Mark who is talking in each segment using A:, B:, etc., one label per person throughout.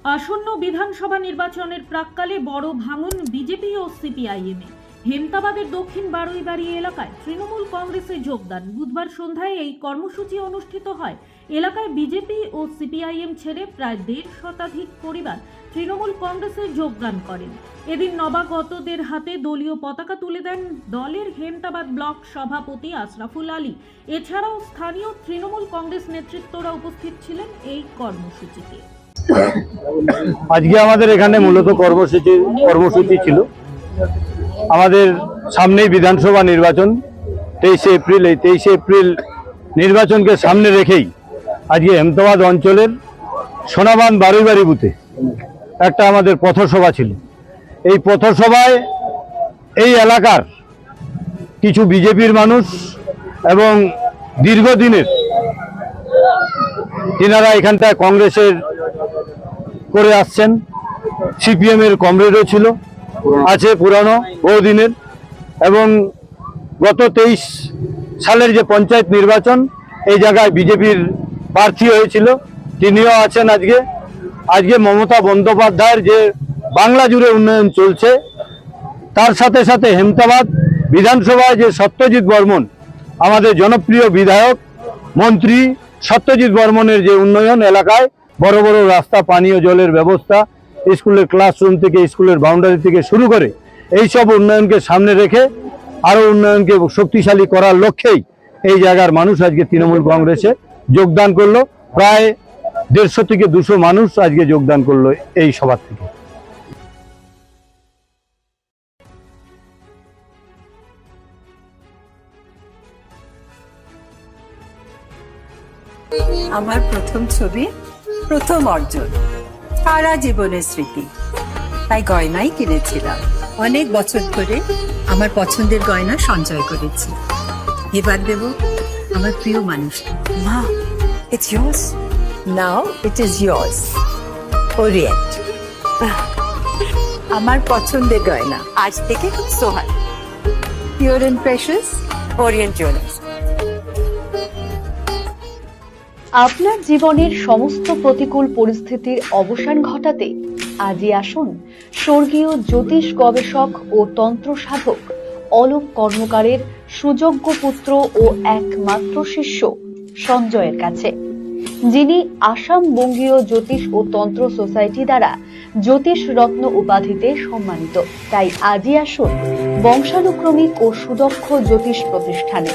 A: আসন্ন বিধানসভা নির্বাচনের প্রাক্কালে বড় ভাঙন বিজেপি ও সিপিআইএম এ। হেমতাবাদের দক্ষিণ বারুইবাড়ি এলাকায় তৃণমূল কংগ্রেসে যোগদান। বুধবার সন্ধ্যায় এই কর্মসূচি অনুষ্ঠিত হয়। এলাকায় বিজেপি ও সিপিআইএম ছেড়ে প্রায় 1.5 শতাধিক পরিবার তৃণমূল কংগ্রেসে যোগদান করেন। এদিন নবাগতদের হাতে দলীয় পতাকা তুলে দেন দলের হেমতাবাদ ব্লক সভাপতি আশরাফুল আলী। এছাড়াও স্থানীয় তৃণমূল কংগ্রেস নেতৃত্বরা উপস্থিত ছিলেন এই কর্মসূচিতে।
B: আজকে আমাদের এখানে মূলত কর্মসূচি ছিল। আমাদের সামনেই বিধানসভা নির্বাচন 23 এপ্রিল। এই 23 এপ্রিল নির্বাচনকে সামনে রেখেই আজকে হেমতাবাদ অঞ্চলের সোনাবান বারুইবাড়ি বুথে একটা আমাদের পথসভা ছিল। এই পথসভায় এই এলাকার কিছু বিজেপির মানুষ এবং দীর্ঘদিনের তিনারা এখানটায় কংগ্রেসের করে আসছেন, সিপিএম এর কমরেডও ছিল, আছে পুরানো বহুদিনের, এবং গত 23 সালের যে পঞ্চায়েত নির্বাচন এই জায়গায় বিজেপির প্রার্থী হয়েছিল, তিনিও আছেন। আজকে মমতা বন্দ্যোপাধ্যায়ের যে বাংলা জুড়ে উন্নয়ন চলছে, তার সাথে সাথে হেমতাবাদ বিধানসভায় যে সত্যজিৎ বর্মন, আমাদের জনপ্রিয় বিধায়ক মন্ত্রী সত্যজিৎ বর্মনের যে উন্নয়ন, এলাকায় বড় বড় রাস্তা, পানীয় জলের ব্যবস্থা, স্কুলের ক্লাসরুম থেকে স্কুলের বাউন্ডারি থেকে শুরু করে এই সব উন্নয়নকে সামনে রেখে আরো উন্নয়নকে শক্তিশালী করার লক্ষ্যেই এই জায়গার মানুষ আজকে তৃণমূল কংগ্রেসে যোগদান করলো। প্রায় 150 থেকে 200 মানুষ আজকে যোগদান করলো এই সভা থেকে।
C: আমার প্রথম ছবি, প্রথম অর্জন, সারা জীবনের স্মৃতি, তাই গয়নাই কিনেছিলাম। অনেক বছর ধরে আমার পছন্দের গয়না সঞ্চয় করেছি। এবার দেব আমার প্রিয় মানুষকে। মা, it's yours. Now it is yours. Orient. আমার পছন্দের গয়না আজ থেকে সোহান, pure and precious, Orient jewellers.
D: আপনার জীবনের সমস্ত প্রতিকূল পরিস্থিতির অবসান ঘটাতে আজই আসুন স্বর্গীয় জ্যোতিষ গবেষক ও তন্ত্র সাধক অলোক কর্মকারের সুযোগ্য পুত্র ও একমাত্র শিষ্য সঞ্জয়ের কাছে, যিনি আসাম বঙ্গীয় জ্যোতিষ ও তন্ত্র সোসাইটি দ্বারা জ্যোতিষ রত্ন উপাধিতে সম্মানিত। তাই আজই আসুন বংশানুক্রমিক ও সুদক্ষ জ্যোতিষ প্রতিষ্ঠানে।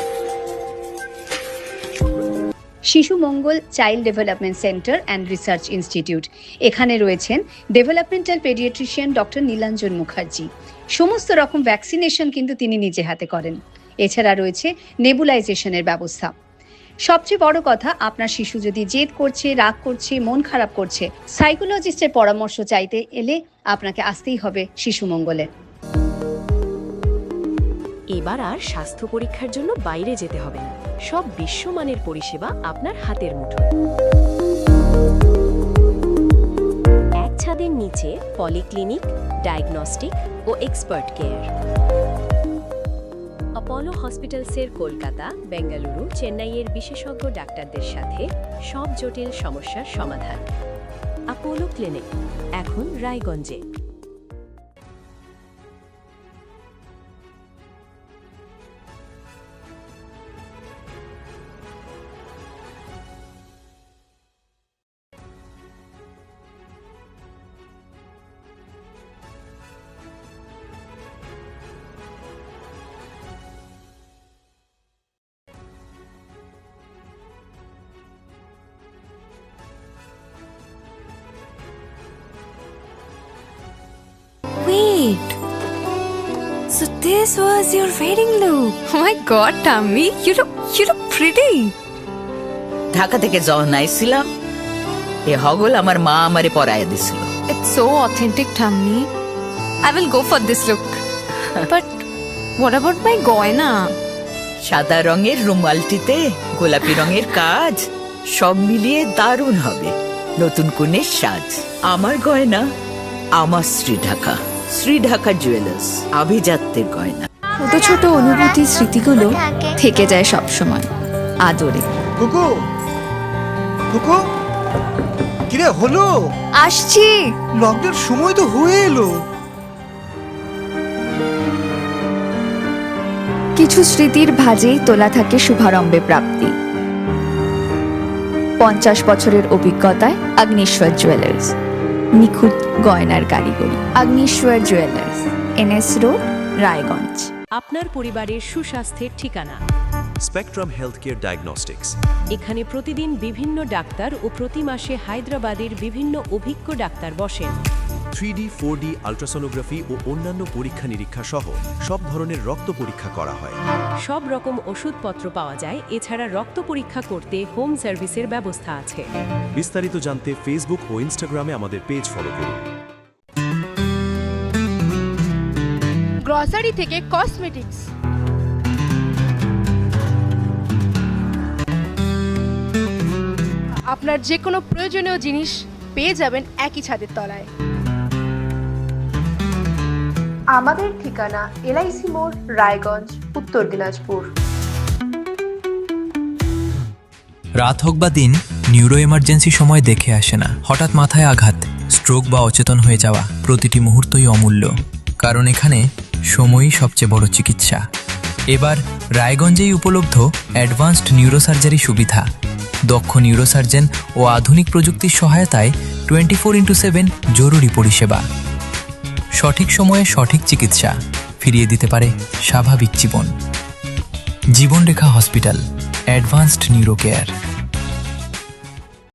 E: Shishu Mangal child development centre and research institute. এখানে রয়েছেন developmental paediatrician doctor Nilanjan Mukherjee. সমস্ত রকম ভ্যাকসিনেশন কিন্তু তিনি নিজে হাতে করেন। এছাড়া রয়েছে নেবুলাইজেশনের ব্যবস্থা। সবচেয়ে বড় কথা, আপনার শিশু যদি জেদ করছে, রাগ করছে, মন খারাপ করছে, সাইকোলজিস্টের পরামর্শ চাইতে এলে আপনাকে আসতেই হবে শিশু মঙ্গলে।
F: এবার আর স্বাস্থ্য পরীক্ষার জন্য বাইরে যেতে হবে না, সব বিশ্বমানের পরিষেবা আপনার হাতের মুঠোয়। এক ছাদের নিচে পলিক্লিনিক, ডায়াগনস্টিক ও এক্সপার্ট কেয়ার। অপোলো হসপিটালসের কলকাতা, বেঙ্গালুরু, চেন্নাইয়ের বিশেষজ্ঞ ডাক্তারদের সাথে সব জটিল সমস্যার সমাধান। অপোলো ক্লিনিক এখন রায়গঞ্জে।
G: Wait. So this was your wedding look. Oh my god, Tammy, you look pretty.
H: Dhaka থেকে যখন আইছিলাম, এ হগল আমার মা আমারে পরাইয়া দিছিল।
G: It's so authentic, Tammy. I will go for this look. But what about my goina?
H: সাদা রঙের রুমালটিতে গোলাপি রঙের কাজ, সব মিলিয়ে দারুণ হবে নতুন কনের সাজ। আমার গয়না, আমার শ্রী ঢাকা জুয়েলার্স, আভিজাত্যের গয়না।
G: ছোট ছোট অনুভূতি, স্মৃতিগুলো থেকে যায় সব সময় আদরে।
I: কুকু, কুকু, কিরে হলো?
G: আসছি।
I: লকডাউন সময় তো হয়ে এলো।
G: কিছু স্মৃতির ভাজেই তোলা থাকে শুভারম্ভে প্রাপ্তি। 50 বছরের অভিজ্ঞতায় আগ্নেশ্বর জুয়েলার্স, নিখুঁত গয়নার কারিগরি। Agneshwar jewellers, NS road, Raiganj.
F: আপনার পরিবারের সুস্বাস্থ্যের ঠিকানা।
J: Spectrum healthcare diagnostics.
F: এখানে প্রতিদিন বিভিন্ন ডাক্তার ও প্রতি মাসে হায়দ্রাবাদের বিভিন্ন অভিজ্ঞ ডাক্তার বসেন।
J: 3D, 4D আল্ট্রাসোনোগ্রাফি ও অন্যান্য পরীক্ষা নিরীক্ষা সহ সব ধরনের রক্ত পরীক্ষা করা হয়।
F: সব রকম ওষুধপত্র পাওয়া যায়। এছাড়া রক্ত পরীক্ষা করতে হোম সার্ভিসের ব্যবস্থা আছে।
J: বিস্তারিত জানতে ফেসবুক ও ইনস্টাগ্রামে আমাদের পেজ ফলো করুন।
K: গ্রসারি থেকে কসমেটিক্স, আপনার যে কোনো প্রয়োজনীয় জিনিস পেয়ে যাবেন একই ছাদের তলায়। আমাদের ঠিকানা LIC মোড়, রায়গঞ্জ, উত্তর দিনাজপুর।
L: রাত হোক বা দিন, নিউরো এমার্জেন্সি সময় দেখে আসে না। হঠাৎ মাথায় আঘাত, স্ট্রোক বা অচেতন হয়ে যাওয়া, প্রতিটি মুহূর্তই অমূল্য। কারণ এখানে সময়ই সবচেয়ে বড় চিকিৎসা। এবার রায়গঞ্জেই উপলব্ধ অ্যাডভান্সড নিউরোসার্জারি সুবিধা। দক্ষ নিউরোসার্জন ও আধুনিক প্রযুক্তির সহায়তায় 24x7 জরুরি পরিষেবা। সঠিক সময়ে সঠিক চিকিৎসা ফিরিয়ে দিতে পারে স্বাভাবিক জীবন। জীবনরেখা হসপিটাল, অ্যাডভান্সড নিউরো কেয়ার।